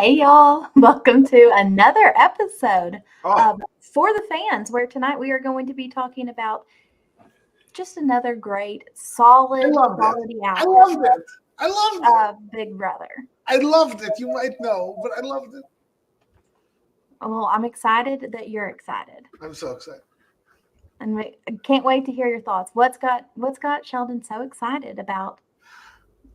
Hey y'all, welcome to another episode Oh, of For the Fans, where tonight we are going to be talking about just another great, I solid loved it. quality I hour loved it. I loved it. of Big Brother. I loved it. You might know, but I loved it. Well, I'm excited that you're excited, I'm so excited. and I can't wait to hear your thoughts. What's got Sheldon so excited about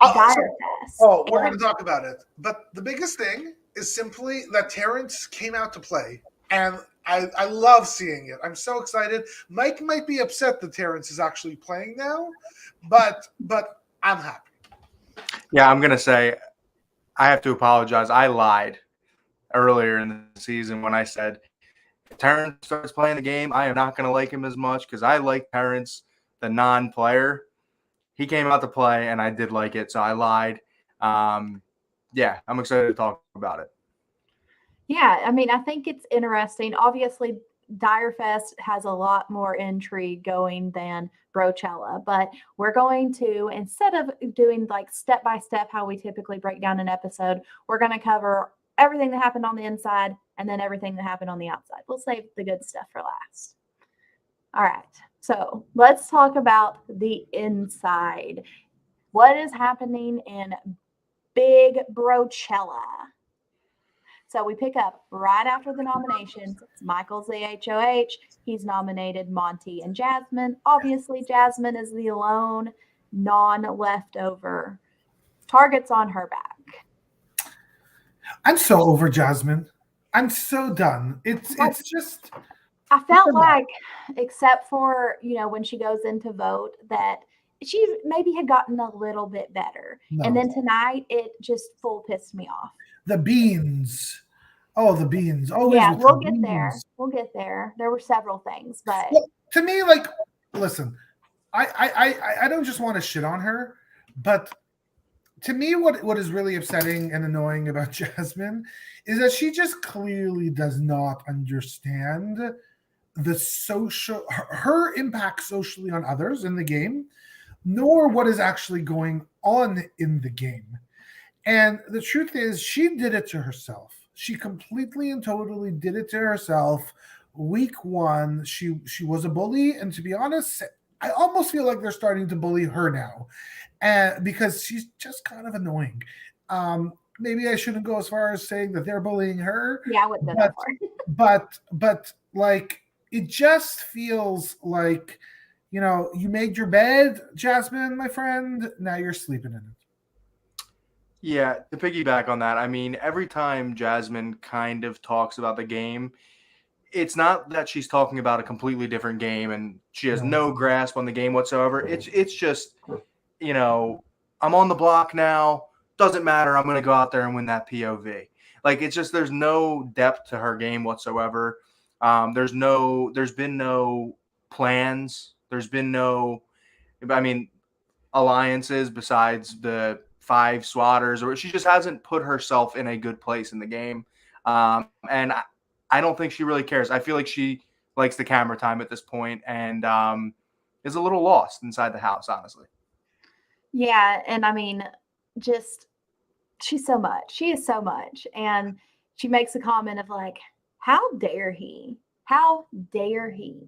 Dire Fest? We're going to And talk about it. But the biggest thing is simply that Terrence came out to play, and I love seeing it. I'm so excited. Mike might be upset that Terrence is actually playing now, but I'm happy. Yeah, I'm going to say I have to apologize. I lied earlier in the season when I said if Terrence starts playing the game, I am not going to like him as much because I like Terrence, the non-player. He came out to play, and I did like it, so I lied. Yeah, I'm excited to talk about it. yeah, I mean, I think it's interesting. Obviously, Direfest has a lot more intrigue going than Brochella, but we're going to, instead of doing like step by step how we typically break down an episode, we're going to cover everything that happened on the inside and then everything that happened on the outside. We'll save the good stuff for last. All right, so let's talk about the inside. What is happening in Big Brochella? So we pick up right after the nominations. It's Michael's the HOH. He's nominated Monty and Jasmine. Obviously, Jasmine is the lone non-leftover. Target's on her back. I'm so over Jasmine. I'm so done. It's just I felt like, except for, when she goes into vote, that she maybe had gotten a little bit better. No. And then tonight, it just full pissed me off. the beans. Oh, the beans. Always Yeah, with we'll the get there. beans. We'll get there. There were several things, but Well, to me, like, listen, I don't just want to shit on her, but to me, what is really upsetting and annoying about Jasmine is that she just clearly does not understand her impact socially on others in the game, nor what is actually going on in the game. And the truth is, she did it to herself. She completely and totally did it to herself. Week one, she was a bully, and to be honest, I almost feel like they're starting to bully her now, and because she's just kind of annoying. Maybe I shouldn't go as far as saying that they're bullying her, yeah, I wouldn't go that but far. but like it just feels like you made your bed, Jasmine, my friend. Now you're sleeping in it. Yeah, to piggyback on that, I mean, every time Jasmine kind of talks about the game, it's not that she's talking about a completely different game and she has no grasp on the game whatsoever. It's just, I'm on the block now. Doesn't matter. I'm going to go out there and win that POV. Like, it's just there's no depth to her game whatsoever. There's been no plans. There's been no, alliances besides the 5 swatters, or she just hasn't put herself in a good place in the game. And I don't think she really cares. I feel like she likes the camera time at this point and is a little lost inside the house, honestly. Yeah, and I mean, just she's so much. She is so much. And she makes a comment of like, how dare he? How dare he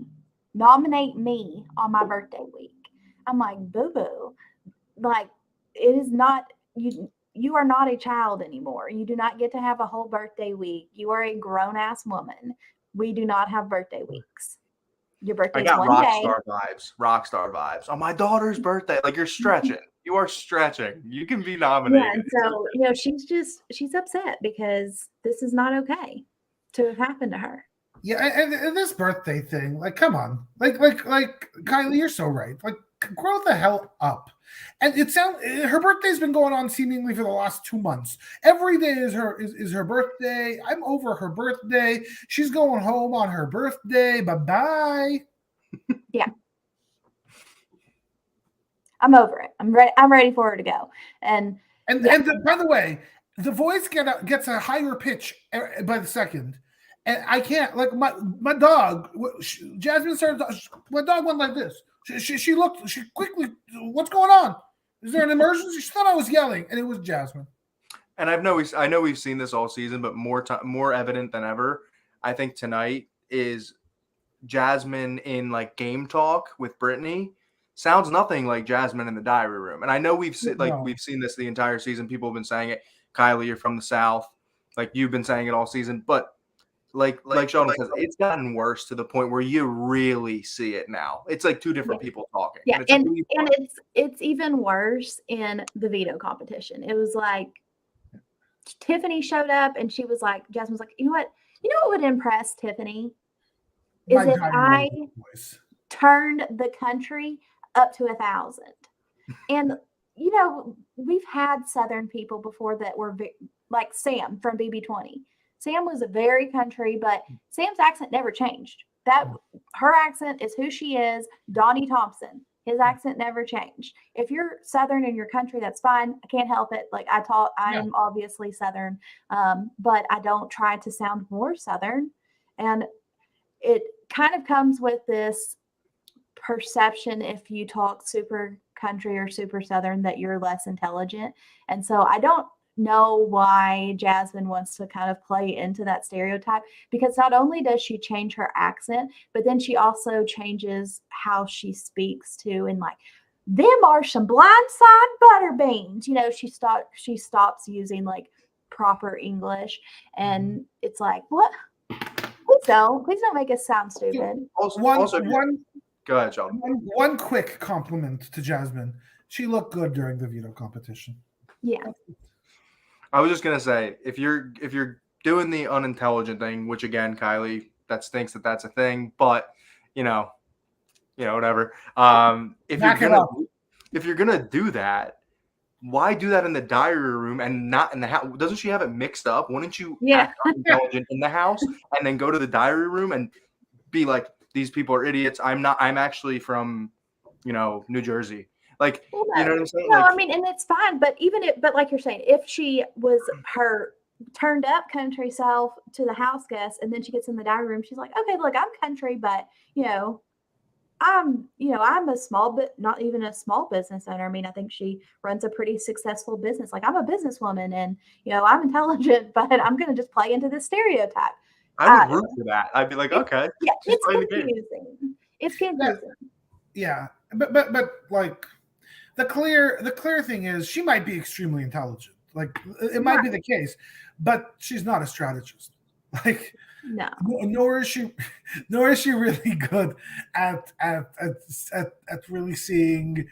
nominate me on my birthday week? I'm like, boo-boo. Like, it is not you are not a child anymore. You do not get to have a whole birthday week. You are a grown-ass woman. We do not have birthday weeks. Your I birthday's got one day. rockstar vibes on my daughter's birthday. Like, you're stretching. You are stretching. You can be Yeah, nominated. and so, she's upset because this is not okay to have happened to her. Yeah, and this birthday thing, like, come on, like Kylie, you're so right. Like, grow the hell up. And her birthday's been going on seemingly for the last 2 months. Every day is her birthday. I'm over her birthday. She's going home on her birthday. Bye-bye. Yeah. I'm over it. I'm ready for her to go. And by the way, the voice gets a higher pitch by the second. And I can't, like, my dog, Jasmine started, my dog went like this. She looked, she quickly, what's going on? Is there an emergency? She thought I was yelling, and it was Jasmine. And I know we've seen this all season, but more evident than ever, I think tonight is Jasmine in like game talk with Brittany sounds nothing like Jasmine in the diary room. And I know we've No. we've seen this the entire season. People have been saying it. Kylie, you're from the South, like you've been saying it all season. But like Sheldon says, it's gotten worse to the point where you really see it now. It's like two different people talking. Yeah, and it's even worse in the veto competition. It was like Tiffany showed up and she was like, Jasmine was like, you know what would impress Tiffany is My if I diamond voice. turned the country up to 1,000. And we've had Southern people before that were like Sam from BB20. Sam was a very country, but Sam's accent never changed. Her accent is who she is. Donnie Thompson, his accent never changed. If you're Southern in your country, that's fine. I can't help it. Like I am obviously Southern, but I don't try to sound more Southern. And it kind of comes with this perception if you talk super country or super Southern that you're less intelligent. And so I don't know why Jasmine wants to kind of play into that stereotype, because not only does she change her accent, but then she also changes how she speaks too. And like, them are some blindside butter beans. She stops using like proper English, and it's like, what? Please don't make us sound stupid. Go ahead, Sheldon. One quick compliment to Jasmine. She looked good during the veto competition. Yeah. I was just gonna say, if you're doing the unintelligent thing, which again, Kylie, that stinks that's a thing, but whatever. If you're gonna do that, why do that in the diary room and not in the house? Doesn't she have it mixed up? Wouldn't you act unintelligent in the house and then go to the diary room and be like, these people are idiots. I'm actually from, New Jersey. Like, you know what I'm saying? No, like, I mean, and it's fine, but but like you're saying, if she was her turned up country self to the house guest, and then she gets in the diary room, she's like, okay, look, I'm country, but I'm a small bit, not even a small business owner. I mean, I think she runs a pretty successful business. Like, I'm a businesswoman, and I'm intelligent, but I'm going to just play into this stereotype. I would root for that. I'd be like, okay, yeah, it's confusing. It's confusing. Yeah, but like the clear thing is she might be extremely intelligent. Like it might be the case, but she's not a strategist. Like no, nor is she really good at really seeing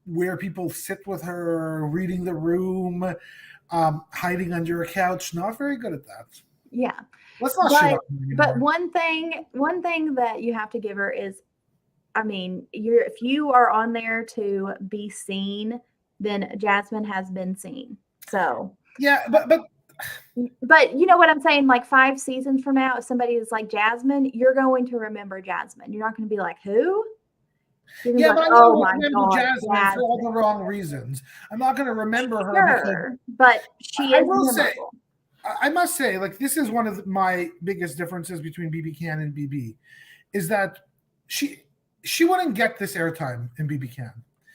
where people sit with her, reading the room, hiding under a couch. Not very good at that. Yeah. Let's not shit on her but one thing that you have to give her is, I mean, if you are on there to be seen, then Jasmine has been seen. So yeah, but you know what I'm saying? Like 5 seasons from now, if somebody is like Jasmine, you're going to remember Jasmine. You're not going to be like, who? Yeah, but I'm going to remember Jasmine for all the wrong reasons. I'm not going to remember her. But she is memorable. I must say, like, this is one of my biggest differences between BB Can and BB, is that she wouldn't get this airtime in BB Can.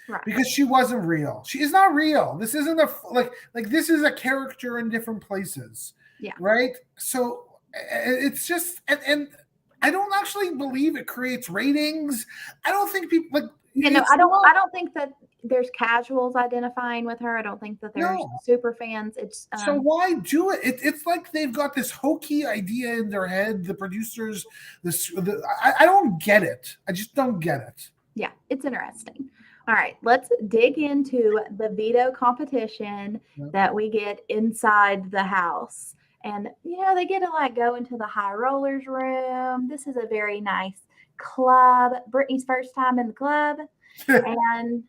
Right. Because she wasn't real. She is not real. This isn't this is a character in different places. Yeah. Right? So it's just and I don't actually believe it creates ratings. I don't think people like I don't think that there's casuals identifying with her. I don't think that there's super fans. It's so why do it? It's like they've got this hokey idea in their head. The producers, I don't get it. I just don't get it. Yeah, it's interesting. All right, let's dig into the veto competition that we get inside the house. And, they get to like go into the high rollers room. This is a very nice club. Brittany's first time in the club. And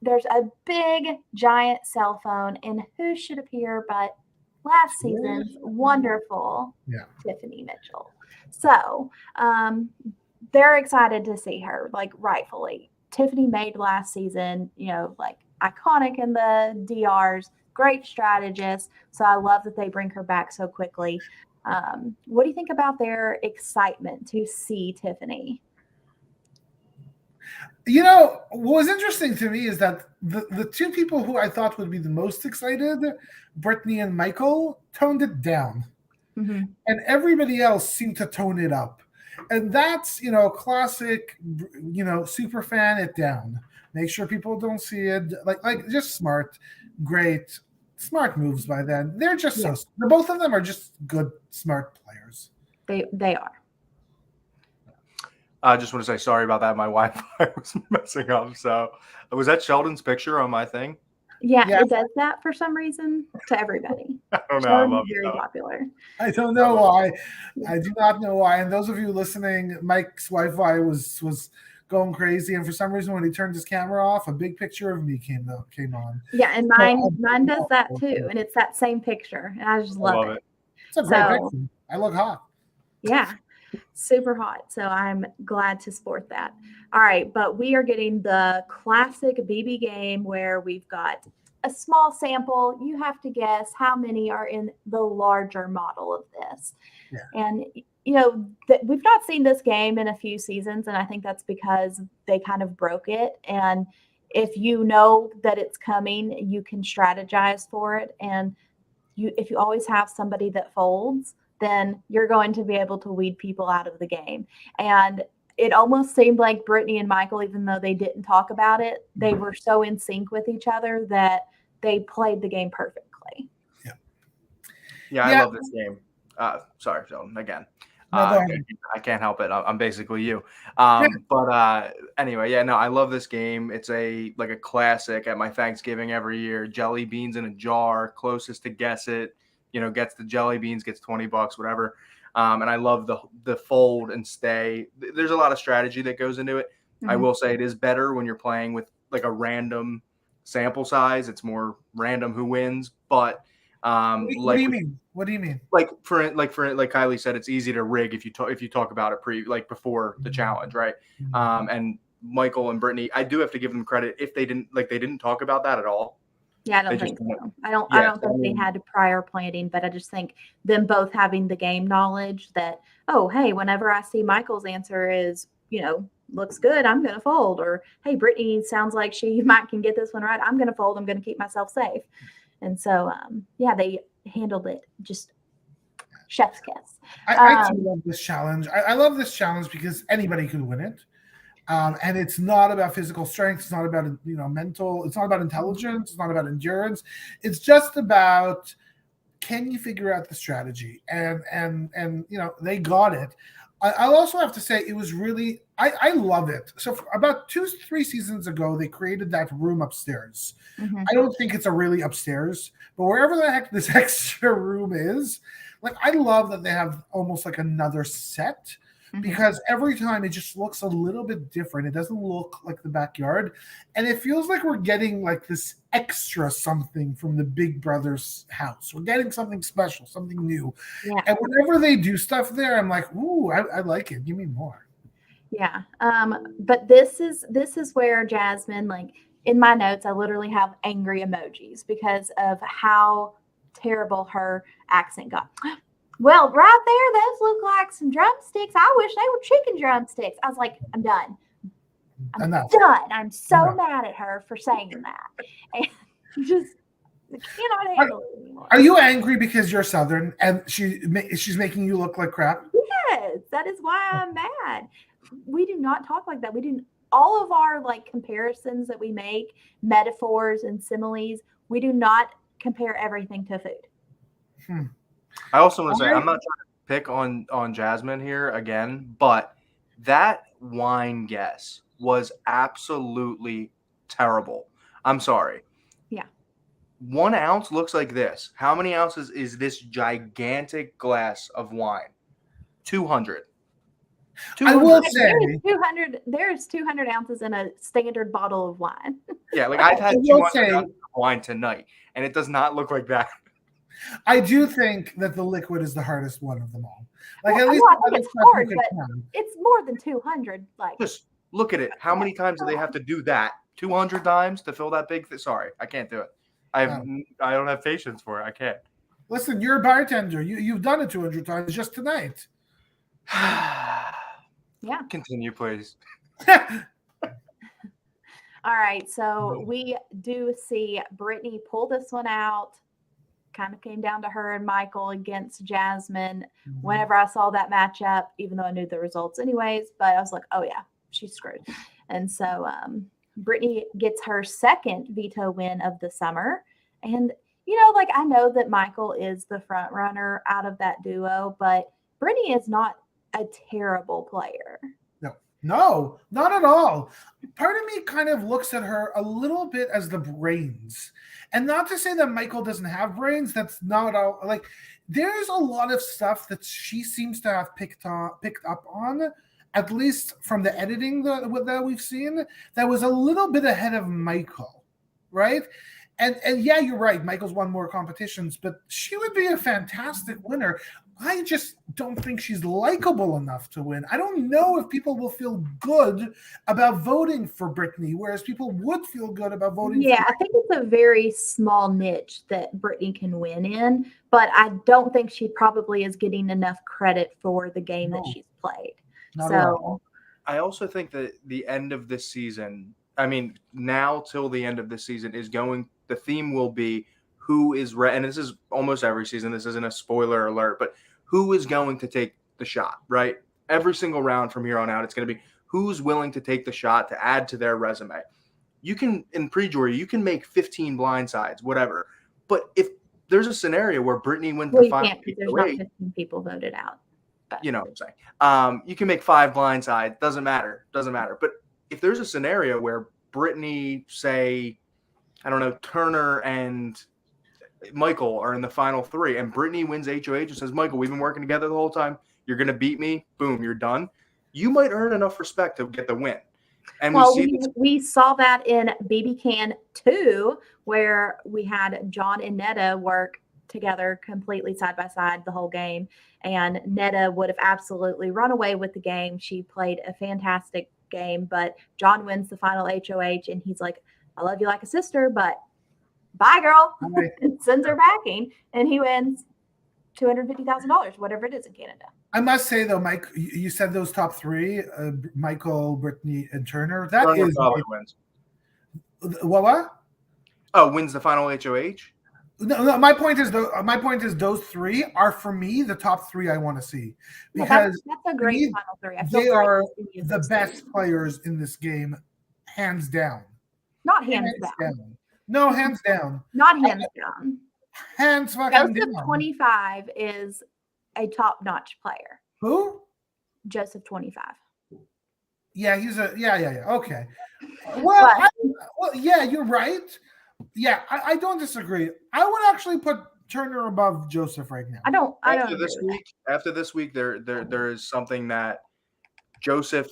there's a big, giant cell phone. And who should appear but last season's wonderful Tiffany Mitchell. So they're excited to see her, like rightfully. Tiffany made last season, like iconic in the DRs, great strategist. So I love that they bring her back so quickly. What do you think about their excitement to see Tiffany? What was interesting to me is that the two people who I thought would be the most excited, Brittany and Michael, toned it down. Mm-hmm. And everybody else seemed to tone it up. And that's, classic, super fan it down. Make sure people don't see it. Like just smart, great, smart moves by them. They're just both of them are just good, smart players. They are. I just want to say sorry about that. My Wi-Fi was messing up. So was that Sheldon's picture on my thing? Yeah, it does that for some reason to everybody. I don't know. Sheldon's I love it. very popular. I don't know why. I do not know why. And those of you listening, Mike's Wi-Fi was going crazy, and for some reason, when he turned his camera off, a big picture of me came on. Yeah, and mine does that too, and it's that same picture, and I just love it. It's a great picture. I look hot. Yeah, super hot. So I'm glad to sport that. All right, but we are getting the classic BB game where we've got a small sample. You have to guess how many are in the larger model of this. Yeah. And we've not seen this game in a few seasons, and I think that's because they kind of broke it. And if you know that it's coming, you can strategize for it. And if you always have somebody that folds, then you're going to be able to weed people out of the game. And it almost seemed like Brittany and Michael, even though they didn't talk about it, they were so in sync with each other that they played the game perfectly. Yeah, I love this game. Sorry, Sheldon, again. I can't help it. I'm basically you. But anyway, I love this game. It's a classic at my Thanksgiving every year. Jelly beans in a jar. Closest to guess it, gets the jelly beans, gets $20, whatever. And I love the fold and stay. There's a lot of strategy that goes into it. Mm-hmm. I will say it is better when you're playing with like a random sample size. It's more random who wins. But what do you mean? What do you mean? Like Kiley said, it's easy to rig if you talk about it before the challenge, right? And Michael and Brittany, I do have to give them credit if they didn't talk about that at all. Yeah, I don't think so. I don't think they had prior planning, but I just think them both having the game knowledge that, oh, hey, whenever I see Michael's answer is, looks good, I'm going to fold. Or, hey, Brittany sounds like she can get this one right. I'm going to fold. I'm going to keep myself safe. And so, they handled it just chef's kiss. I love this challenge. I love this challenge because anybody could win it. And it's not about physical strength. It's not about mental. It's not about intelligence. It's not about endurance. It's just about, can you figure out the strategy? And they got it. I'll also have to say it was really, I love it. So about 2-3 seasons ago, they created that room upstairs. Mm-hmm. I don't think it's a really upstairs, but wherever the heck this extra room is, I love that they have almost like another set. Mm-hmm. Because every time it just looks a little bit different. It doesn't look like the backyard. And it feels like we're getting this extra something from the Big Brother's house. We're getting something special, something new. Yeah. And whenever they do stuff there, I'm like, ooh, I like it. Give me more. Yeah. But this is where Jasmine, in my notes, I literally have angry emojis because of how terrible her accent got. Well, right there, those look like some drumsticks. I wish they were chicken drumsticks. I was like, I'm done. I'm done. I'm so mad at her for saying that. And just cannot handle it anymore. Are you angry because you're Southern and she's making you look like crap? Yes, that is why I'm mad. We do not talk like that. We do all of our comparisons that we make, metaphors and similes, we do not compare everything to food. I also want to say, I'm not trying to pick on Jasmine here again, but that wine guess was absolutely terrible. I'm sorry. Yeah. 1 ounce looks like this. How many ounces is this gigantic glass of wine? 200. I will say 200. There's 200 ounces in a standard bottle of wine. Yeah, I've had 200 ounces of wine tonight, and it does not look like that. I do think that the liquid is the hardest one of them all. At least I think it's hard, but it's more than 200. Just look at it. How many times do they have to do that? 200 times to fill that big thing? Sorry, I can't do it. I don't have patience for it. I can't. Listen, you're a bartender. You've done it 200 times just tonight. Yeah. Continue, please. All right, so we do see Brittany pull this one out. Kind of came down to her and Michael against Jasmine. Whenever I saw that matchup, even though I knew the results anyways, but I was like, oh yeah, she's screwed. And so Brittany gets her second veto win of the summer. And, like I know that Michael is the front runner out of that duo, but Brittany is not a terrible player. No, not at all. Part of me kind of looks at her a little bit as the brains. And not to say that Michael doesn't have brains, that's not all. Like, there's a lot of stuff that she seems to have picked up on, at least from the editing that we've seen, that was a little bit ahead of Michael, right? And yeah, you're right. Michael's won more competitions, but she would be a fantastic winner. I just don't think she's likable enough to win. I don't know if people will feel good about voting for Brittany, whereas people would feel good about voting for I think it's a very small niche that Brittany can win in, but I don't think she probably is getting enough credit for the game that she's played. Not at all. I also think that the end of this season, I mean, now till the end of this season the theme will be who is and this is almost every season. This isn't a spoiler alert, but who is going to take the shot, right? Every single round from here on out, it's going to be who's willing to take the shot to add to their resume. You can, in pre-jury, you can make 15 blindsides, whatever. But if there's a scenario where Brittany wins the final, there's not 15 people voted out. But. You know what I'm saying? You can make 5 blindsides. Doesn't matter. But if there's a scenario where Brittany, say, I don't know, Turner and Michael are in the final 3, and Brittany wins HOH and says, Michael, we've been working together the whole time. You're going to beat me. Boom, you're done. You might earn enough respect to get the win. And we saw that in BB Can 2, where we had John and Netta work together completely side by side the whole game. And Netta would have absolutely run away with the game. She played a fantastic game, but John wins the final HOH, and he's like, I love you like a sister, but bye, girl. And sends her packing, and he wins $250,000, whatever it is in Canada. I must say, though, Mike, you said those top 3, Michael, Brittany, and Turner. That Turner is probably wins. What? Oh, wins the final HOH? No, my point is those 3 are, for me, the top 3 I want to see, because that's a great final 3. They are the best players in this game, hands down. Not hands down. No, hands down. Not hands down. Hands fucking Joseph down. 25 is a top-notch player. Who? Joseph 25. Yeah, he's okay. Well, yeah, you're right. Yeah, I don't disagree. I would actually put Turner above Joseph right now. I don't. After this week, there is something that Joseph.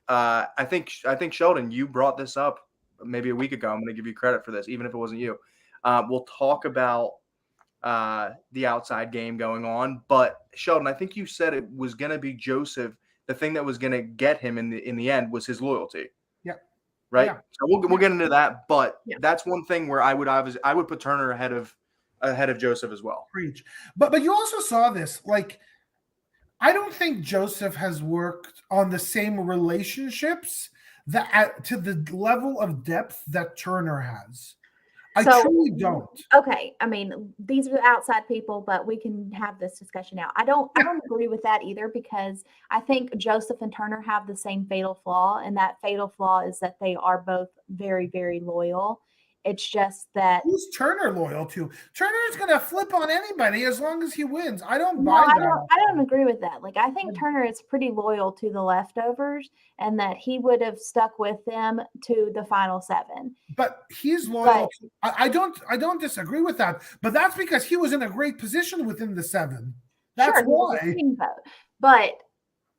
I think Sheldon, you brought this up maybe a week ago. I'm going to give you credit for this, even if it wasn't you. We'll talk about the outside game going on, but Sheldon, I think you said it was going to be Joseph. The thing that was going to get him in the end was his loyalty. Yeah. Right. Yeah. So we'll get into that, but that's one thing where I would put Turner ahead of Joseph as well. Preach. But you also saw this, like, I don't think Joseph has worked on the same relationships to the level of depth that Turner has. I truly don't. Okay, I mean, these are outside people, but we can have this discussion now. I don't agree with that either, because I think Joseph and Turner have the same fatal flaw, and that fatal flaw is that they are both very, very loyal. It's just that who's Turner loyal to? Turner's gonna flip on anybody as long as he wins. I don't buy that. I don't agree with that. Like, I think Turner is pretty loyal to the leftovers, and that he would have stuck with them to the final 7. But he's loyal. I don't disagree with that. But that's because he was in a great position within the 7. That's why. But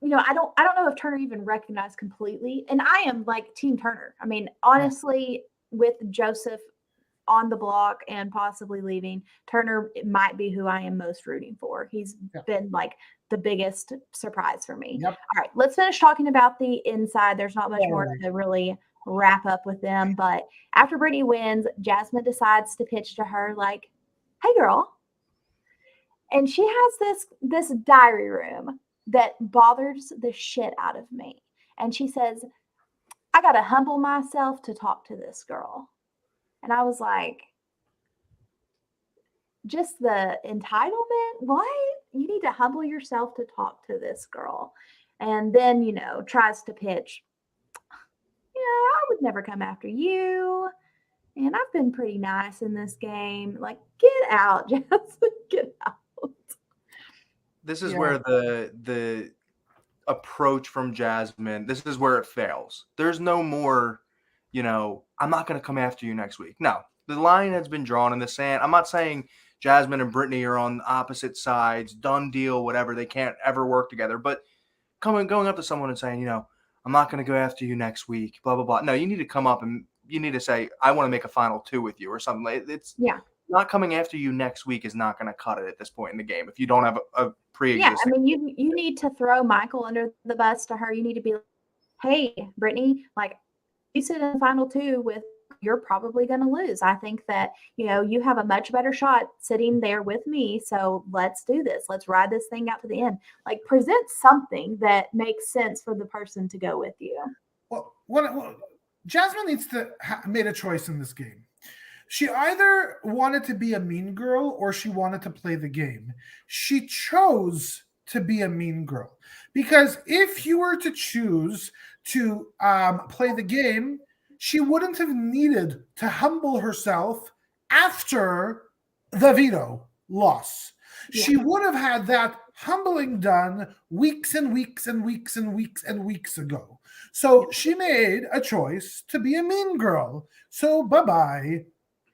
I don't know if Turner even recognized completely. And I am like Team Turner. I mean, honestly. With Joseph on the block and possibly leaving, Turner might be who I am most rooting for. He's been like the biggest surprise for me. Yep. All right, let's finish talking about the inside. There's not much more to really wrap up with them. But after Brittany wins, Jasmine decides to pitch to her like, hey, girl. And she has this diary room that bothers the shit out of me. And she says, I got to humble myself to talk to this girl. And I was like, just the entitlement? What? You need to humble yourself to talk to this girl. And then, tries to pitch, I would never come after you. And I've been pretty nice in this game. Like, get out, Jasmine, get out. This is Yeah. where the approach from Jasmine, this is where it fails. There's no more, I'm not going to come after you next week. No, the line has been drawn in the sand. I'm not saying Jasmine and Brittany are on opposite sides, done deal, whatever. They can't ever work together. But going up to someone and saying, I'm not going to go after you next week, blah, blah, blah. No, you need to come up and you need to say, I want to make a final 2 with you or something. It's not coming after you next week is not going to cut it at this point in the game if you don't have a pre-existing. Yeah, I mean, you need to throw Michael under the bus to her. You need to be like, hey, Brittany, like, you sit in the final 2 with, you're probably going to lose. I think that, you have a much better shot sitting there with me. So let's do this. Let's ride this thing out to the end. Like, present something that makes sense for the person to go with you. Well, Jasmine needs to made a choice in this game. She either wanted to be a mean girl or she wanted to play the game. She chose to be a mean girl because if you were to choose to play the game, she wouldn't have needed to humble herself after the veto loss. Yeah. She would have had that humbling done weeks and weeks and weeks and weeks and weeks ago. So she made a choice to be a mean girl. So bye-bye,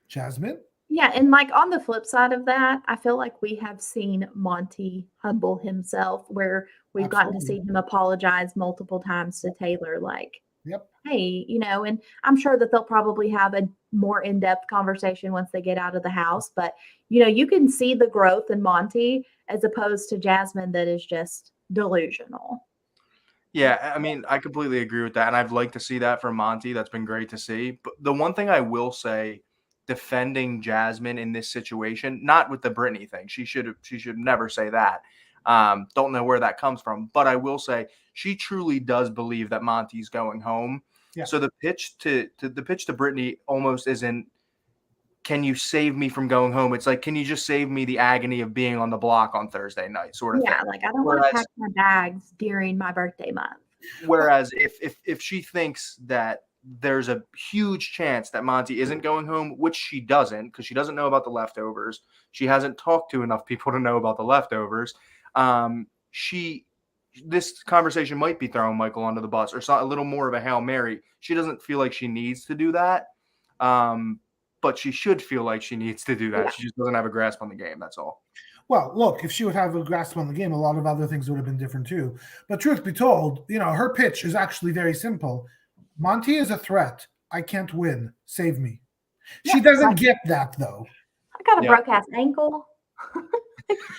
Jasmine. Yeah, and like on the flip side of that, I feel like we have seen Monty humble himself where we've gotten to see him apologize multiple times to Taylor, like, hey, and I'm sure that they'll probably have a more in-depth conversation once they get out of the house. But, you can see the growth in Monty as opposed to Jasmine that is just delusional. Yeah, I mean, I completely agree with that. And I'd like to see that from Monty. That's been great to see. But the one thing I will say, defending Jasmine in this situation, not with the Brittany thing, she should never say that. Don't know where that comes from. But I will say she truly does believe that Monty's going home. Yeah. So the pitch to Brittany almost isn't, can you save me from going home? It's like, can you just save me the agony of being on the block on Thursday night, sort of thing. Yeah, like I don't want to pack my bags during my birthday month. Whereas if she thinks that there's a huge chance that Monty isn't going home, which she doesn't, because she doesn't know about the leftovers. She hasn't talked to enough people to know about the leftovers. This conversation might be throwing Michael under the bus or a little more of a Hail Mary. She doesn't feel like she needs to do that. But she should feel like she needs to do that. Yeah. She just doesn't have a grasp on the game. That's all. Well, look, if she would have a grasp on the game, a lot of other things would have been different too. But truth be told, her pitch is actually very simple. Monty is a threat. I can't win. Save me. Yeah, she doesn't get that, though. I got a broke-ass ankle.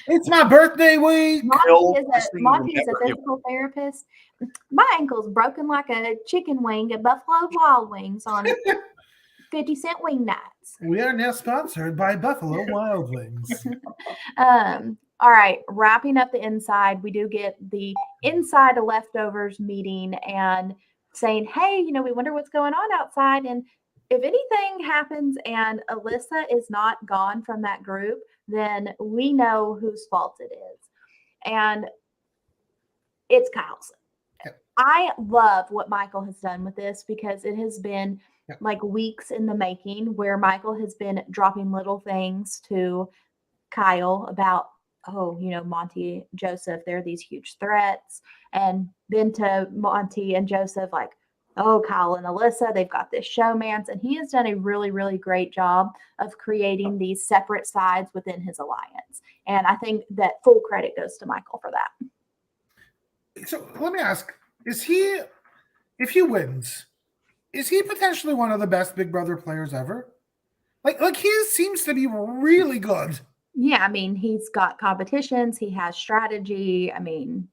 It's my birthday week. Monty is a physical therapist. My ankle's broken like a chicken wing at Buffalo Wild Wings on 50-cent wing nights. We are now sponsored by Buffalo Wild Wings. All right, wrapping up the inside, we do get the inside of leftovers meeting and saying, hey, we wonder what's going on outside. And if anything happens and Alyssa is not gone from that group, then we know whose fault it is. And it's Kyle's. Yep. I love what Michael has done with this because it has been like weeks in the making where Michael has been dropping little things to Kyle about, Monty, Joseph, they're these huge threats. And then to Monty and Joseph, like, oh, Kyle and Alyssa, they've got this showmance. And he has done a really, really great job of creating these separate sides within his alliance. And I think that full credit goes to Michael for that. So let me ask, if he wins, is he potentially one of the best Big Brother players ever? Like he seems to be really good. Yeah, I mean, he's got competitions. He has strategy. I mean,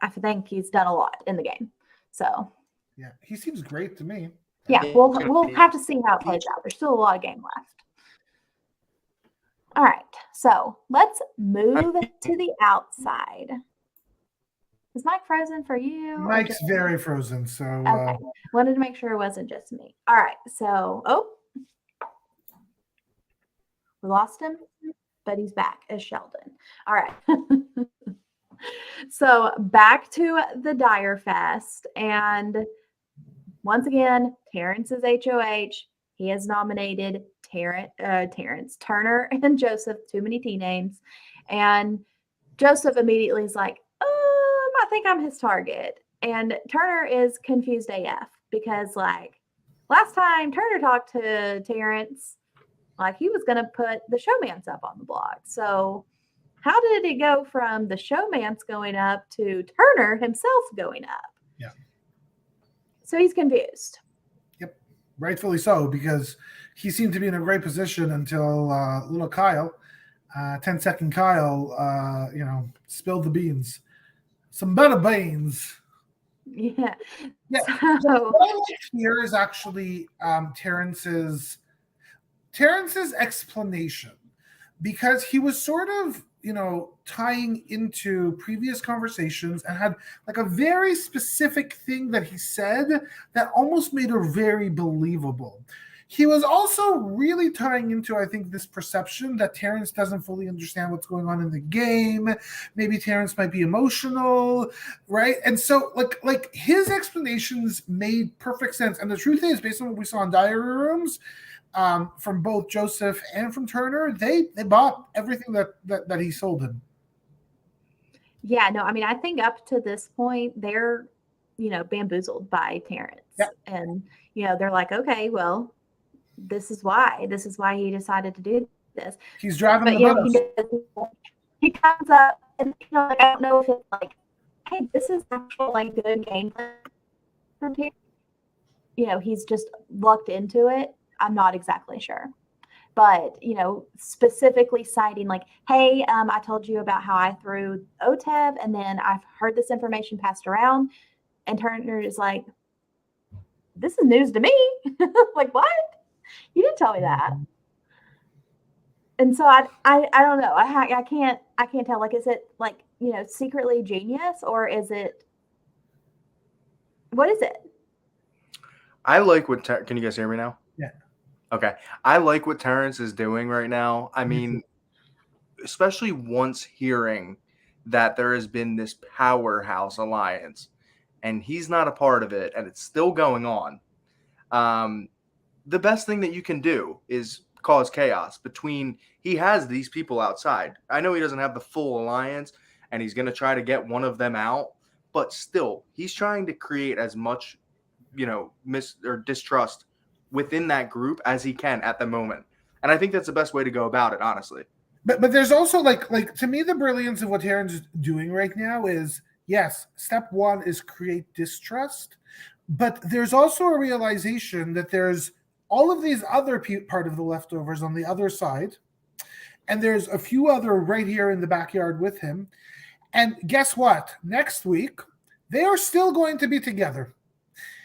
I think he's done a lot in the game. So, yeah, he seems great to me. Yeah, we'll have to see how it plays out. There's still a lot of game left. All right, so let's move to the outside. Is Mike frozen for you? or Mike's just- very frozen, so Okay. Wanted to make sure it wasn't just me. All right. So, we lost him, but he's back as Sheldon. All right. So, back to the Dyer Fest. And once again, Terrence is HOH. He has nominated Terrence, Turner, and Joseph, too many T names. And Joseph immediately is like, I think I'm his target. And Turner is confused AF because, like, last time Turner talked to Terrence, like, he was going to put the showmance up on the blog. So, how did it go from the showmance going up to Turner himself going up? Yeah. So he's confused. Yep, rightfully so, because he seemed to be in a great position until little Kyle, 10-second Kyle, spilled the beans. Some better beans. Yeah. Yeah. So, What I like here is actually Terrence's explanation, because he was sort of, tying into previous conversations and had like a very specific thing that he said that almost made it very believable. He was also really tying into, I think, this perception that Terrence doesn't fully understand what's going on in the game. Maybe Terrence might be emotional, right? And so, like his explanations made perfect sense. And the truth is, based on what we saw in diary rooms, from both Joseph and from Turner, they bought everything that he sold him. yeah, no, I mean, I think up to this point, they're, bamboozled by Terrence. Yep. And, they're like, okay, well, this is why he decided to do this. He's driving But, the bus. he comes up and, I don't know if it's like, hey, this is actual, like, good gameplay from Terrence. He's just lucked into it. I'm not exactly sure. But, specifically citing like, hey, I told you about how I threw OTEV and then I've heard this information passed around. And Turner is like, this is news to me. Like, what? You didn't tell me that. And so I don't know. I can't tell. Like, is it like, secretly genius, or is it, what is it? I like what can you guys hear me now? Yeah. Okay. I like what Terrence is doing right now. I mean, especially once hearing that there has been this powerhouse alliance and he's not a part of it and it's still going on. The best thing that you can do is cause chaos between, he has these people outside. I know he doesn't have the full alliance and he's going to try to get one of them out, but still he's trying to create as much, distrust within that group as he can at the moment. And I think that's the best way to go about it, honestly. But there's also like to me, the brilliance of what Terrence is doing right now is, yes, step one is create distrust, but there's also a realization that there's all of these other part of the leftovers on the other side, and there's a few other right here in the backyard with him. And guess what? Next week, they are still going to be together.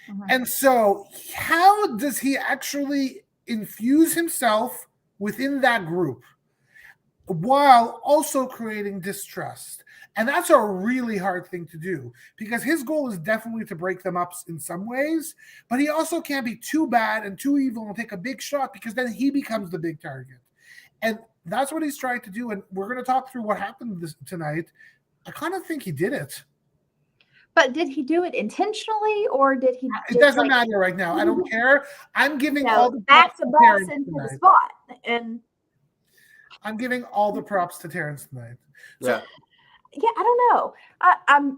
Mm-hmm. And so how does he actually infuse himself within that group while also creating distrust? And that's a really hard thing to do, because his goal is definitely to break them up in some ways, but he also can't be too bad and too evil and take a big shot, because then he becomes the big target. And that's what he's trying to do. And we're going to talk through what happened tonight. I kind of think he did it. But did he do it intentionally, or did he? It doesn't matter right now. I don't care. I'm giving all the props to Terrence into the spot, and I'm giving all the props to Terrence tonight. So, yeah, I don't know.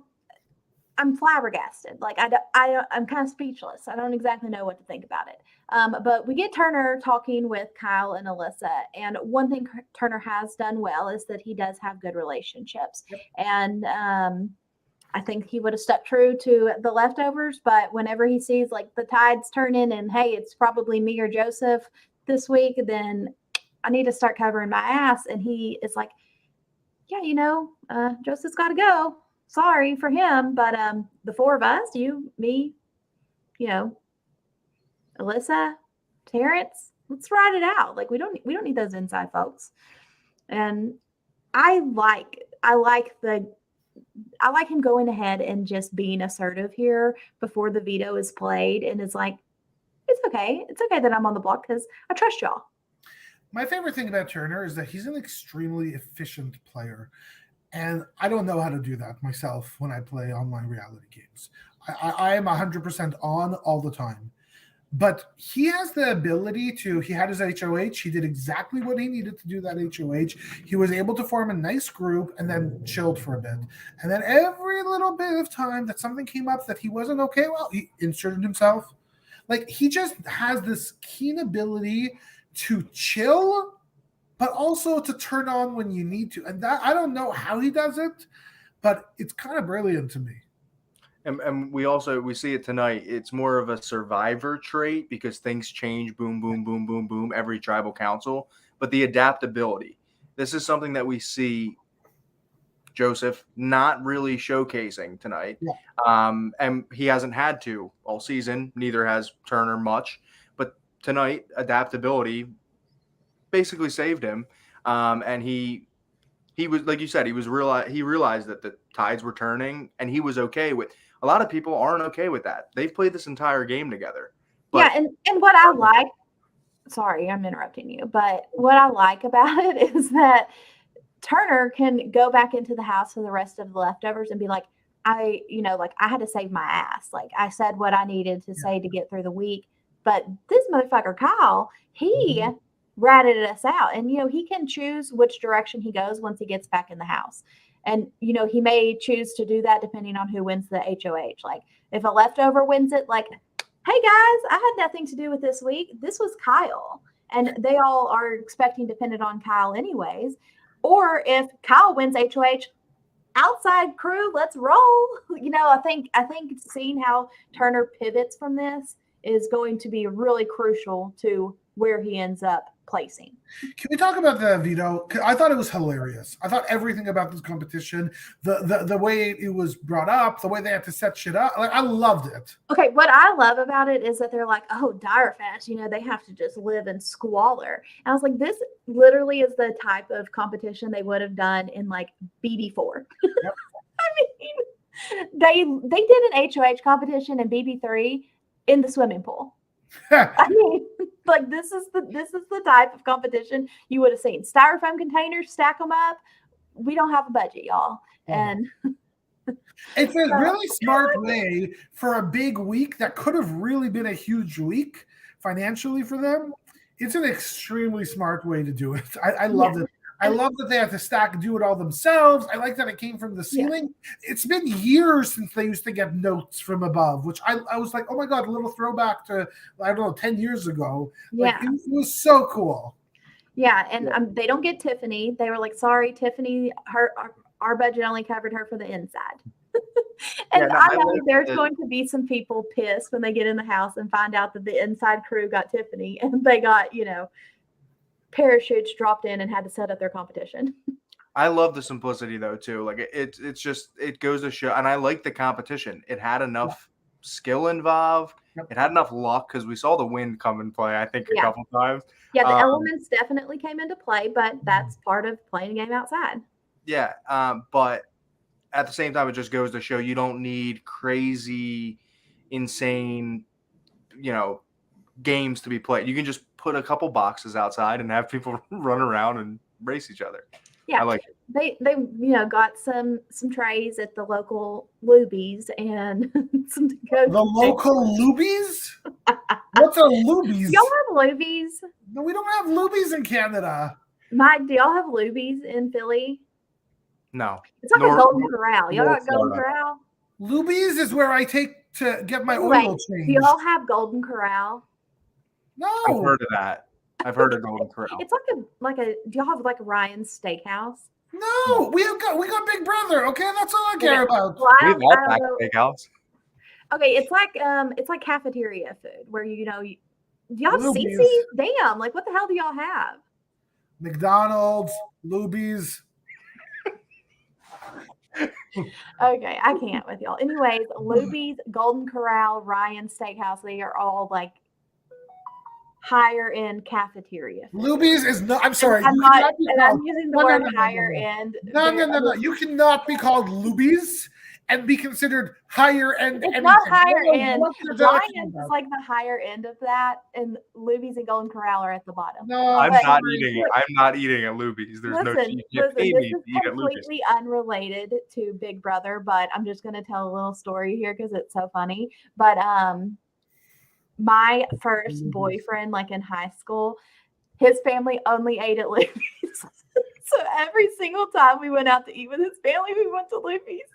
I'm flabbergasted. Like I'm kind of speechless. I don't exactly know what to think about it. But we get Turner talking with Kyle and Alyssa, and one thing Turner has done well is that he does have good relationships. Yep. And I think he would have stuck true to the leftovers, but whenever he sees like the tides turning and, hey, it's probably me or Joseph this week, then I need to start covering my ass. And he is like, yeah, Joseph's got to go. Sorry for him, but the four of us, you, me, Alyssa, Terrence, let's ride it out. Like we don't need those inside folks. And I like the I like him going ahead and just being assertive here before the veto is played, and it's like, it's okay. It's okay that I'm on the block because I trust y'all. My favorite thing about Turner is that he's an extremely efficient player. And I don't know how to do that myself when I play online reality games. I am 100% on all the time. But he has the ability to, he had his HOH. He did exactly what he needed to do that HOH. He was able to form a nice group and then chilled for a bit. And then every little bit of time that something came up that he wasn't okay, well, he inserted himself. Like, he just has this keen ability to chill, but also to turn on when you need to. And that, I don't know how he does it, but it's kind of brilliant to me. And we see it tonight. It's more of a survivor trait because things change, boom, boom, boom, boom, boom, every tribal council. But the adaptability, this is something that we see Joseph not really showcasing tonight. Yeah. And he hasn't had to all season. Neither has Turner much. But tonight, adaptability basically saved him. And he was, like you said, he realized that the tides were turning, and he was okay with. A lot of people aren't okay with that. They've played this entire game together. But, yeah, and what I like, sorry, I'm interrupting you, but what I like about it is that Turner can go back into the house for the rest of the leftovers and be like, I had to save my ass. Like, I said what I needed to say to get through the week. But this motherfucker, Kyle, he ratted us out. And, he can choose which direction he goes once he gets back in the house. And, he may choose to do that depending on who wins the HOH. Like, if a leftover wins it, like, hey, guys, I had nothing to do with this week. This was Kyle. And they all are expecting dependent on Kyle anyways. Or if Kyle wins HOH, outside crew, let's roll. I think seeing how Turner pivots from this is going to be really crucial to where he ends up placing. Can we talk about the veto? I thought it was hilarious. I thought everything about this competition, the way it was brought up, the way they had to set shit up, like, I loved it. Okay, what I love about it is that they're like, oh, Direfest, they have to just live in squalor. And I was like, this literally is the type of competition they would have done in like BB4. Yep. I mean, they did an HOH competition in BB3 in the swimming pool. I mean, like, this is the type of competition you would have seen. Styrofoam containers, stack them up. We don't have a budget, y'all. And it's a really smart way for a big week that could have really been a huge week financially for them. It's an extremely smart way to do it. I love it. I love that they have to do it all themselves. I like that it came from the ceiling. Yeah. It's been years since they used to get notes from above, which I was like, oh my God, a little throwback to, I don't know, 10 years ago. Like, it was so cool. Yeah, and they don't get Tiffany. They were like, sorry, Tiffany, our budget only covered her for the inside. And I know there's going to be some people pissed when they get in the house and find out that the inside crew got Tiffany and they got, parachutes dropped in and had to set up their competition. I love the simplicity though too. Like, it's just, it goes to show, and I like the competition. It had enough skill involved. It had enough luck because we saw the wind come and play, I think, a couple times. Yeah, the elements definitely came into play, but that's part of playing a game outside. Yeah, but at the same time, it just goes to show you don't need crazy, insane, games to be played. You can just put a couple boxes outside and have people run around and race each other. Yeah, I like it. They got some trays at the local Lubies and some the local Lubies. What's a Lubies? Y'all have Lubies? No, we don't have Lubies in Canada. Mike, do y'all have Lubies in Philly? No. It's like a Golden Corral. Y'all got Golden Corral? Lubies is where I take to get my oil changed. Do y'all have Golden Corral? No. I've heard of that. I've heard of Golden Corral. It's like a do y'all have like a Ryan's Steakhouse? No, we got Big Brother, okay? That's all I care about. Well, we love that steakhouse. Okay, it's like cafeteria food where do y'all have CC? Damn, like what the hell do y'all have? McDonald's, Lubies. Okay, I can't with y'all. Anyways, Lubies, Golden Corral, Ryan's Steakhouse, they are all like higher end cafeteria food. Luby's is not. I'm sorry. I'm you not, cannot be and I'm called- using the No, no, word no, no, higher no, no. end. No. You cannot be called Luby's and be considered higher end. It's anything. not higher I don't know end. what you're talking Lions about. is like the higher end of that, and Luby's and Golden Corral are at the bottom. No, I'm But- not eating it. I'm not eating at Luby's. There's no Listen, cheese. You pay this me is to eat at Luby's. completely unrelated to Big Brother, but I'm just going to tell a little story here because it's so funny. But my first Luby's. boyfriend, like in high school, his family only ate at Luby's. So every single time we went out to eat with his family, we went to Luby's.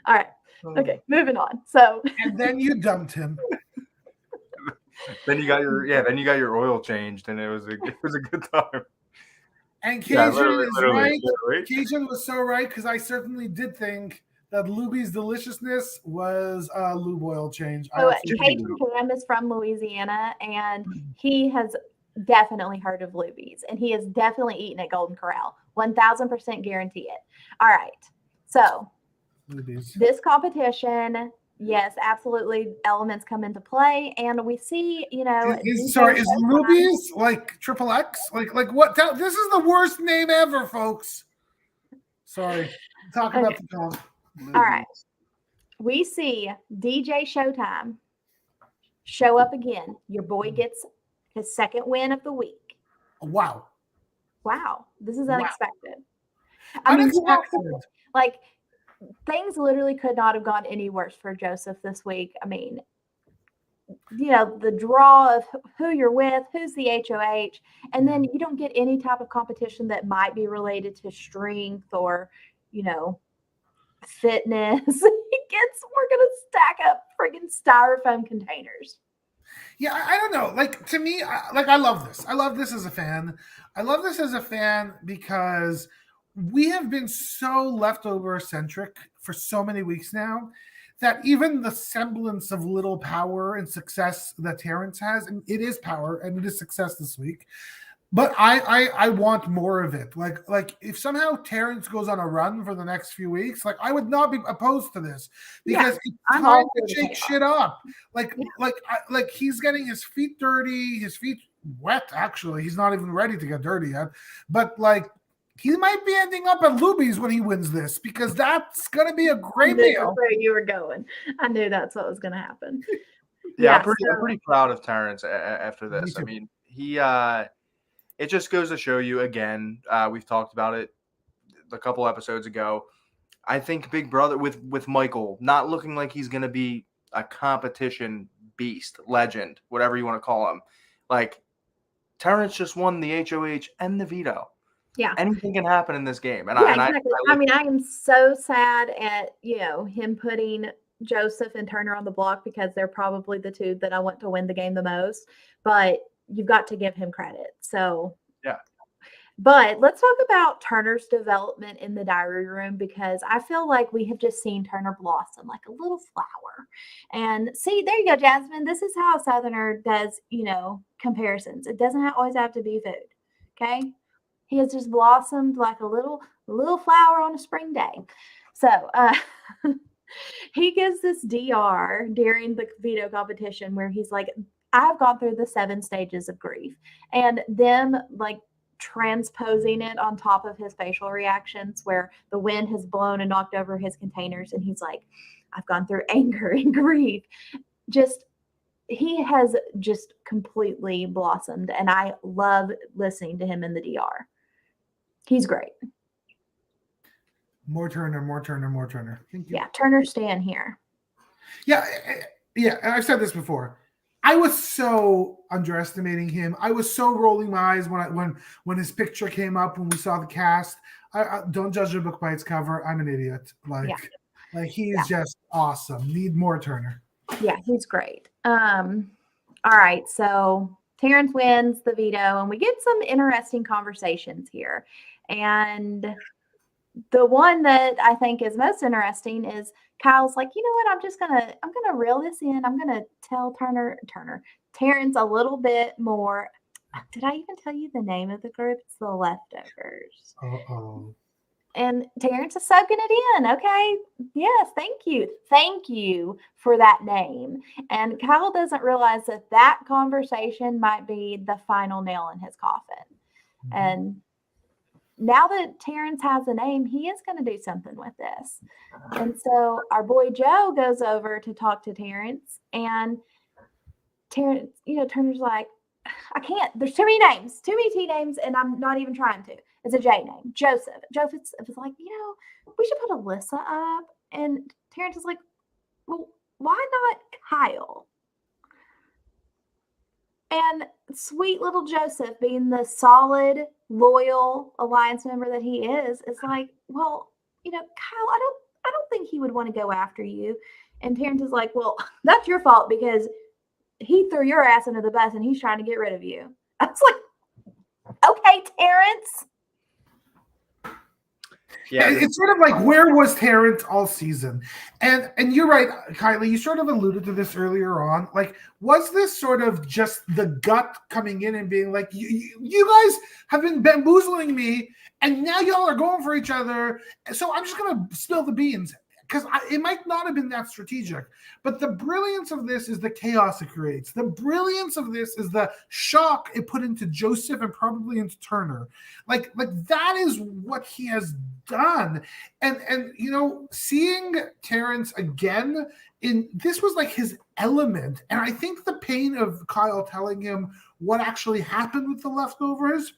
All right. Okay, moving on. So And then you dumped him. Then you got your oil changed, and it was a good time. And Yeah, Cajun is right. literally. Cajun was so right because I certainly did think that Luby's deliciousness was a lube oil change. I So absolutely Cajun do. Cam is from Louisiana, and he has definitely heard of Luby's, and he has definitely eaten at Golden Corral. 1000% guarantee it. All right. So Luby's. this competition, yes, absolutely, elements come into play, and we see, Is DJ Showtime. Luby's like triple X? Like what? This is the worst name ever, folks. Sorry. Talk about the comp. All right. We see DJ Showtime show up again. Your boy gets his second win of the week. Wow. Wow, this is Wow. unexpected. I mean, Unexpected. like things literally could not have gone any worse for Joseph this week. I mean, the draw of who you're with, who's the HOH, and then you don't get any type of competition that might be related to strength or, fitness. We're gonna stack up friggin' styrofoam containers. Yeah, I don't know. Like to me, I love this. I love this as a fan. I love this as a fan because we have been so leftover centric for so many weeks now that even the semblance of little power and success that Terrence has, and it is power and it is success this week. But I want more of it. Like if somehow Terrence goes on a run for the next few weeks, like I would not be opposed to this because it's I'm time all for to the shake chaos. shit up. Like he's getting his feet dirty, his feet wet. Actually, he's not even ready to get dirty yet. But like he might be ending up at Luby's when he wins this because that's gonna be a great knew meal. where you were going. I knew that's what was going to happen. Yeah, I'm so- pretty proud of Terrence after Me this. I too. mean, it just goes to show you again. We've talked about it a couple episodes ago. I think Big Brother with Michael not looking like he's going to be a competition beast, legend, whatever you want to call him. Like Terrence just won the HOH and the veto. Yeah. Anything can happen in this game. And Yeah, I exactly. I am so sad at him putting Joseph and Turner on the block because they're probably the two that I want to win the game the most. But you've got to give him credit. So yeah. But let's talk about Turner's development in the diary room because I feel like we have just seen Turner blossom like a little flower. And see, there you go, Jasmine. This is how a Southerner does, comparisons. It doesn't always have to be food. Okay. He has just blossomed like a little flower on a spring day. So he gives this DR during the veto competition where he's like, I've gone through the 7 stages of grief, and them like transposing it on top of his facial reactions where the wind has blown and knocked over his containers. And he's like, I've gone through anger and grief. He has just completely blossomed. And I love listening to him in the DR. He's great. More Turner. Thank you. Yeah. Turner Stan here. Yeah. And I've said this before. I was so underestimating him. I was so rolling my eyes when his picture came up when we saw the cast. I don't judge a book by its cover. I'm an idiot. Like he's just awesome. Need more Turner. Yeah, he's great. All right, so Terrence wins the veto, and we get some interesting conversations here. And the one that I think is most interesting is Kyle's like, you know what? I'm gonna reel this in. I'm gonna tell Terrence a little bit more. Did I even tell you the name of the group? It's the Leftovers. Uh-oh. And Terrence is soaking it in. Okay. Yes. Thank you. Thank you for that name. And Kyle doesn't realize that that conversation might be the final nail in his coffin. And now that Terrence has a name, he is going to do something with this. And so our boy Joe goes over to talk to Terrence, and Terrence, Turner's like, I can't. There's too many names, too many T names, and I'm not even trying to. It's a J name, Joseph. Joseph was like, we should put Alyssa up. And Terrence is like, well, why not Kyle? And sweet little Joseph, being the solid, loyal Alliance member that he is like, well, Kyle, I don't think he would want to go after you. And Terrence is like, well, that's your fault because he threw your ass under the bus and he's trying to get rid of you. I was like, okay, Terrence. Yeah, it's sort of like, where was Terrence all season? And you're right, Kiley, you sort of alluded to this earlier on. Like, was this sort of just the gut coming in and being like, you guys have been bamboozling me, and now y'all are going for each other, so I'm just going to spill the beans? Because it might not have been that strategic, but the brilliance of this is the chaos it creates. The brilliance of this is the shock it put into Joseph and probably into Turner. Like that is what he has done. And seeing Terrence again this was like his element. And I think the pain of Kyle telling him what actually happened with the leftovers,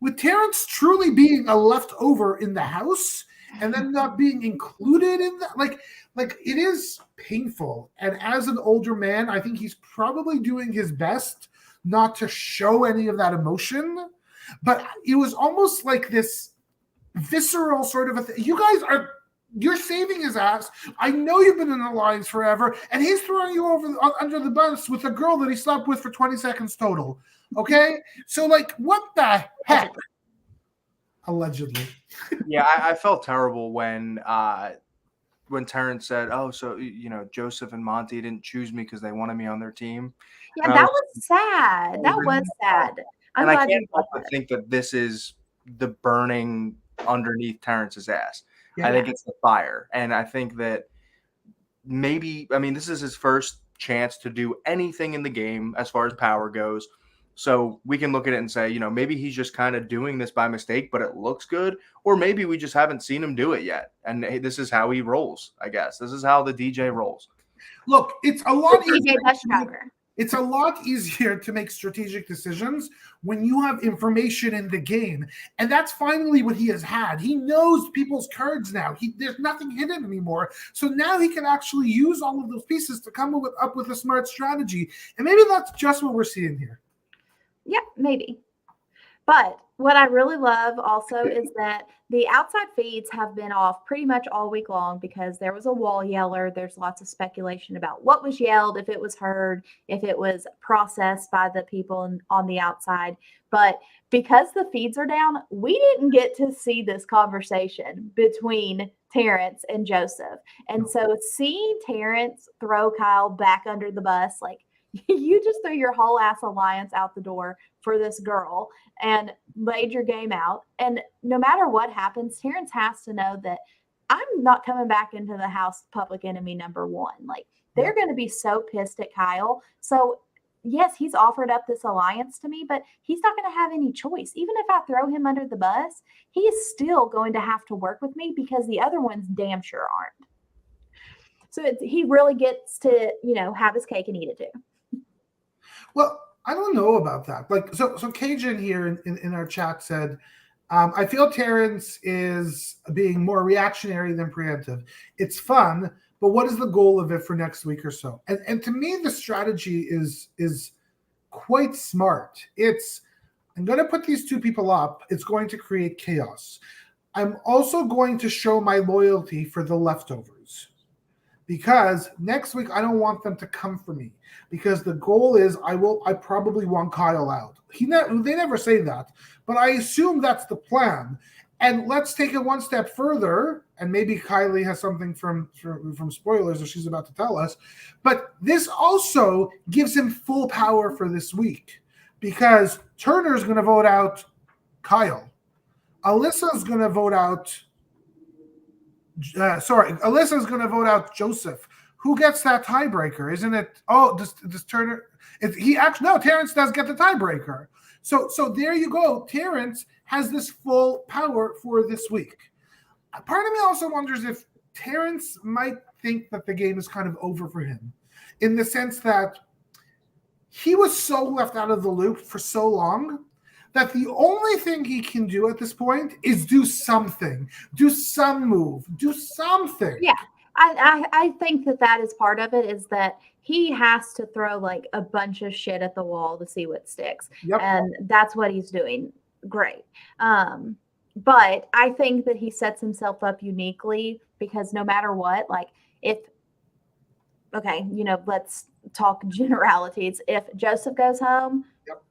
with Terrence truly being a leftover in the house, and then not being included in that, like it is painful. And as an older man, I think he's probably doing his best not to show any of that emotion. But it was almost like this visceral sort of a thing. You're saving his ass. I know you've been in the Alliance forever, and he's throwing you under the bus with a girl that he slept with for 20 seconds total. Okay? So, like, what the heck? Allegedly. Yeah, I felt terrible when Terrence said, "Oh, so Joseph and Monty didn't choose me because they wanted me on their team." Yeah, that was sad. That was sad. And I can't help but think that this is the burning underneath Terrence's ass. Yeah. I think it's the fire, and I think that maybe, this is his first chance to do anything in the game as far as power goes. So we can look at it and say, maybe he's just kind of doing this by mistake, but it looks good. Or maybe we just haven't seen him do it yet. And hey, this is how he rolls, I guess. This is how the DJ rolls. Look, it's a lot easier. It's a lot easier to make strategic decisions when you have information in the game. And that's finally what he has had. He knows people's cards now. There's nothing hidden anymore. So now he can actually use all of those pieces to come up with a smart strategy. And maybe that's just what we're seeing here. Yeah, maybe. But what I really love also is that the outside feeds have been off pretty much all week long because there was a wall yeller. There's lots of speculation about what was yelled, if it was heard, if it was processed by the people on the outside. But because the feeds are down, we didn't get to see this conversation between Terrence and Joseph. And so seeing Terrence throw Kyle back under the bus, like, you just threw your whole ass Alliance out the door for this girl and laid your game out. And no matter what happens, Terrence has to know that I'm not coming back into the house public enemy number one. Like, they're going to be so pissed at Kyle. So, yes, he's offered up this Alliance to me, but he's not going to have any choice. Even if I throw him under the bus, he is still going to have to work with me because the other ones damn sure aren't. So he really gets to, have his cake and eat it too. Well, I don't know about that. Like, so Cajun here in our chat said, I feel Terrence is being more reactionary than preemptive. It's fun, but what is the goal of it for next week or so? And to me, the strategy is quite smart. I'm going to put these two people up. It's going to create chaos. I'm also going to show my loyalty for the leftovers. Because next week I don't want them to come for me. Because the goal is I probably want Kyle out. They never say that, but I assume that's the plan. And let's take it one step further, and maybe Kiley has something from spoilers that she's about to tell us. But this also gives him full power for this week, because Turner's going to vote out Kyle. Alyssa's going to vote out Alyssa's going to vote out Joseph. Who gets that tiebreaker? Isn't it? Oh, does Turner? Terrence does get the tiebreaker. So there you go. Terrence has this full power for this week. Part of me also wonders if Terrence might think that the game is kind of over for him, in the sense that he was so left out of the loop for so long that the only thing he can do at this point is do something, do some move, do something. Yeah. I think that is part of it, is that he has to throw like a bunch of shit at the wall to see what sticks. Yep. And that's what he's doing. Great. But I think that he sets himself up uniquely, because no matter what, like let's talk generalities. If Joseph goes home, yep,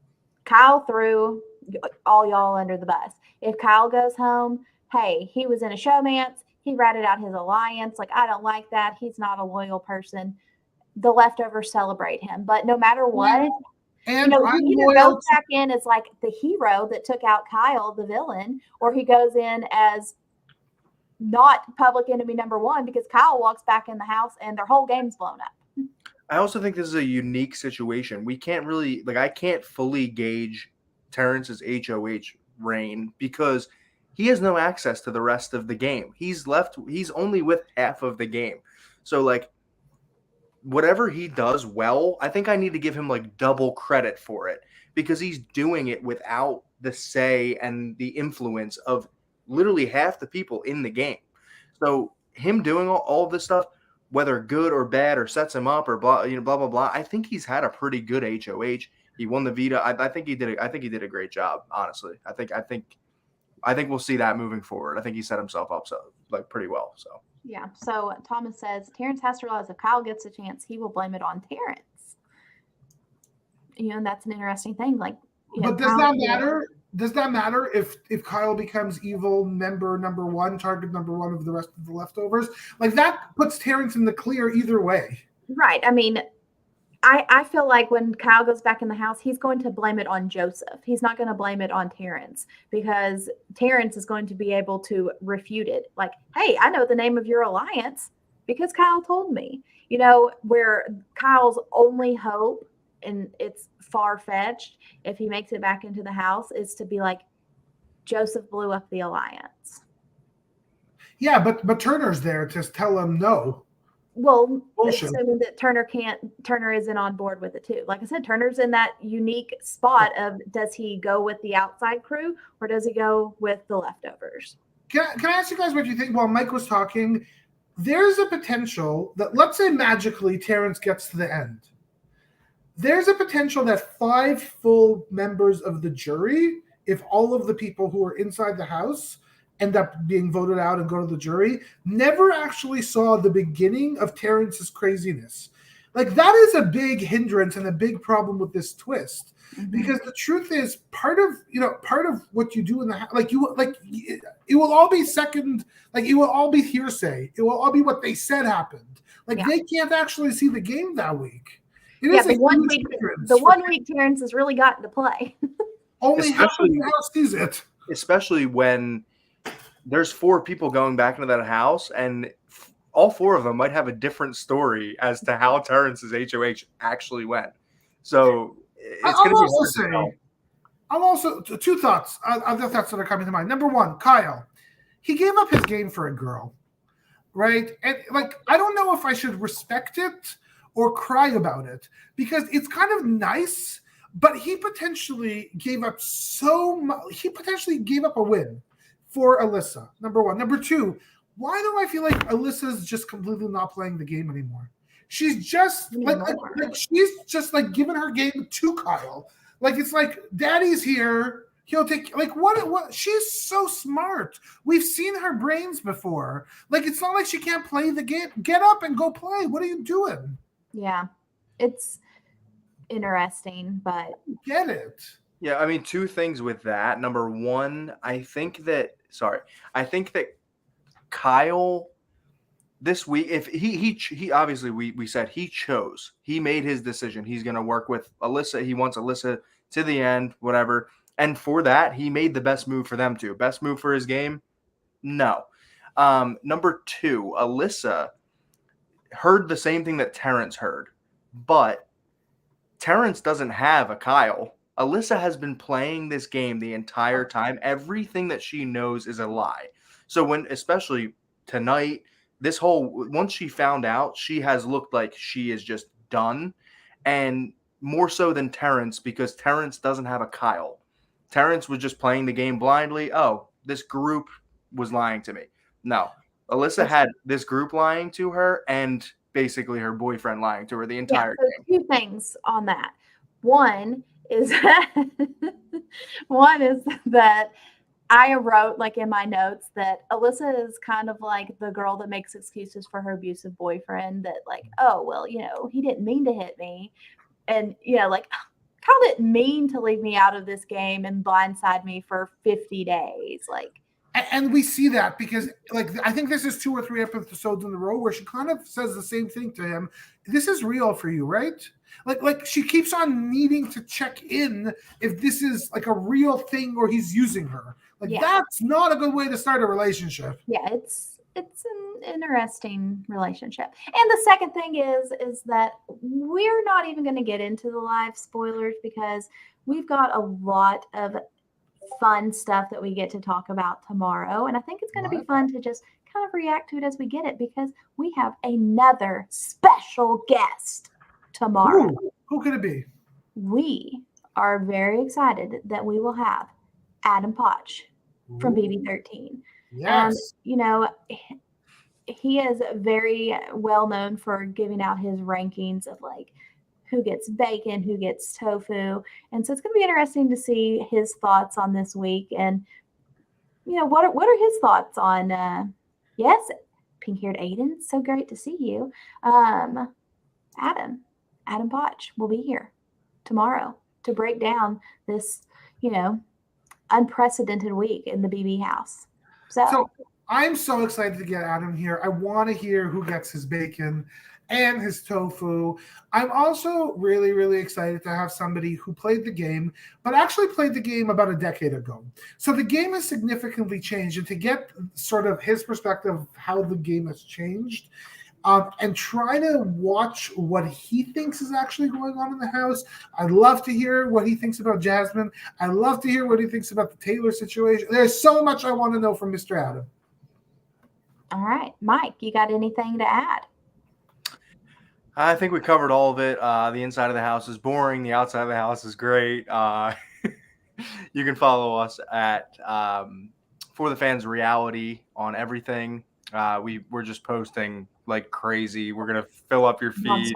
Kyle threw all y'all under the bus. If Kyle goes home, hey, he was in a showmance. He ratted out his alliance. Like, I don't like that. He's not a loyal person. The leftovers celebrate him. But no matter what, and he either goes back in as like the hero that took out Kyle, the villain, or he goes in as not public enemy number one, because Kyle walks back in the house and their whole game's blown up. I also think this is a unique situation. We can't really, I can't fully gauge Terrence's HOH reign because he has no access to the rest of the game. He's only with half of the game. So, whatever he does well, I think I need to give him, double credit for it, because he's doing it without the say and the influence of literally half the people in the game. So, him doing all of this stuff, whether good or bad or sets him up or blah, blah, blah, blah, I think he's had a pretty good HOH. He won the Veto. I think he did a great job, honestly. I think we'll see that moving forward. I think he set himself up pretty well. So yeah. So Thomas says Terrence has to realize if Kyle gets a chance, he will blame it on Terrence. And that's an interesting thing. But does that matter? Does that matter if Kyle becomes evil member number one, target number one of the rest of the leftovers? That puts Terrence in the clear either way. Right. I mean, I feel like when Kyle goes back in the house, he's going to blame it on Joseph. He's not going to blame it on Terrence, because Terrence is going to be able to refute it. Like, hey, I know the name of your alliance because Kyle told me. Where Kyle's only hope, and it's far-fetched, if he makes it back into the house, is to be like, Joseph blew up the alliance. Yeah, but Turner's there to tell him no. Well, bullshit. Assuming that Turner isn't on board with it too. Like I said, Turner's in that unique spot of, does he go with the outside crew or does he go with the leftovers? Can I ask you guys what you think while Mike was talking? There's a potential that, let's say magically Terrence gets to the end. There's a potential that 5 full members of the jury, if all of the people who are inside the house end up being voted out and go to the jury, never actually saw the beginning of Terrence's craziness. That is a big hindrance and a big problem with this twist, because the truth is, part of what you do in the it will all be second, it will all be hearsay. It will all be what they said happened. They can't actually see the game that week. The 1 week Terrence has really gotten to play. Only half of the house sees it. Especially when there's 4 people going back into that house, and all 4 of them might have a different story as to how Terrence's HOH actually went. So it's going to be. I'll also 2 thoughts. Other thoughts that are coming to mind. Number 1, Kyle. He gave up his game for a girl, right? And I don't know if I should respect it or cry about it, because it's kind of nice, but he potentially gave up so much. He potentially gave up a win for Alyssa, number 1. Number 2, why do I feel like Alyssa's just completely not playing the game anymore? She's just she's just giving her game to Kyle. It's like, Daddy's here. He'll take what? She's so smart. We've seen her brains before. It's not like she can't play the game. Get up and go play. What are you doing? Yeah, it's interesting, but get it. Yeah, I mean, 2 things with that. Number 1, I think that Kyle this week, if he obviously we said he made his decision. He's going to work with Alyssa. He wants Alyssa to the end, whatever. And for that, he made the best move for them too. Best move for his game? No. Number 2, Alyssa heard the same thing that Terrence heard, but Terrence doesn't have a Kyle. Alyssa has been playing this game the entire time. Everything that she knows is a lie. So especially tonight, once she found out, she has looked like she is just done, and more so than Terrence, because Terrence doesn't have a Kyle. Terrence was just playing the game blindly. Oh, this group was lying to me. No, Alyssa had this group lying to her and basically her boyfriend lying to her the entire game. So 2 things on that. One is that I wrote like in my notes that Alyssa is kind of like the girl that makes excuses for her abusive boyfriend, that like, oh, well, he didn't mean to hit me. And, like, Kyle didn't mean to leave me out of this game and blindside me for 50 days. Like, and we see that because, like, I think this is 2 or 3 episodes in a row where she kind of says the same thing to him. This is real for you, right? Like she keeps on needing to check in if this is like a real thing or he's using her. Like, that's not a good way to start a relationship. Yeah, it's an interesting relationship. And the second thing is that we're not even going to get into the live spoilers because we've got a lot of fun stuff that we get to talk about tomorrow. And I think it's going to be fun to just kind of react to it as we get it, because we have another special guest tomorrow. Ooh, who could it be? We are very excited that we will have Adam Potch from BB13. Yes. And, he is very well known for giving out his rankings of like who gets bacon, who gets tofu. And so it's going to be interesting to see his thoughts on this week. And, what are his thoughts on, yes, pink-haired Aiden, so great to see you. Adam Potch will be here tomorrow to break down this, unprecedented week in the BB house. So I'm so excited to get Adam here. I want to hear who gets his bacon and his tofu. I'm also really, really excited to have somebody who played the game, but actually played the game about a decade ago. So the game has significantly changed, and to get sort of his perspective of how the game has changed, and try to watch what he thinks is actually going on in the house. I'd love to hear what he thinks about Jasmine. I'd love to hear what he thinks about the Taylor situation. There's so much I want to know from Mr. Adam. All right, Mike, you got anything to add? I think we covered all of it. The inside of the house is boring. The outside of the house is great. You can follow us at For the Fans Reality on everything. We're just posting like crazy. We're going to fill up your feed.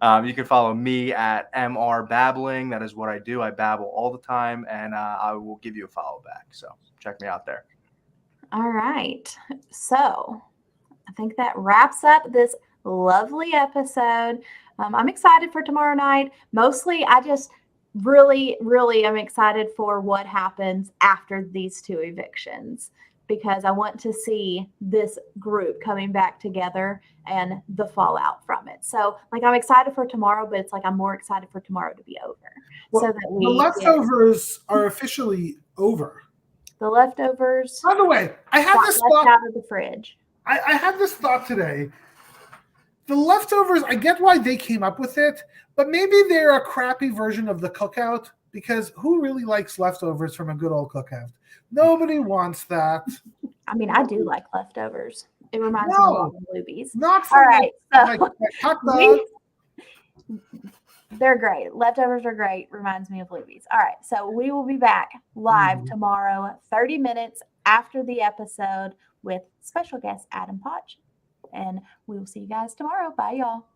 You can follow me at MR Babbling. That is what I do. I babble all the time, and I will give you a follow back. So check me out there. All right. So I think that wraps up this lovely episode. I'm excited for tomorrow night. Mostly, I just really, really am excited for what happens after these 2 evictions, because I want to see this group coming back together and the fallout from it. So, like, I'm excited for tomorrow, but it's like I'm more excited for tomorrow to be over. Well, so that the leftovers are officially over. The leftovers. By the way, I have this thought out of the fridge. I had this thought today. The leftovers, I get why they came up with it, but maybe they're a crappy version of the cookout, because who really likes leftovers from a good old cookout? Nobody wants that. I mean, I do like leftovers. It reminds me of Bluebies. Not all right. So they're great. Leftovers are great. Reminds me of Bluebies. All right. So we will be back live tomorrow, 30 minutes after the episode, with special guest Adam Potch. And we will see you guys tomorrow. Bye, y'all.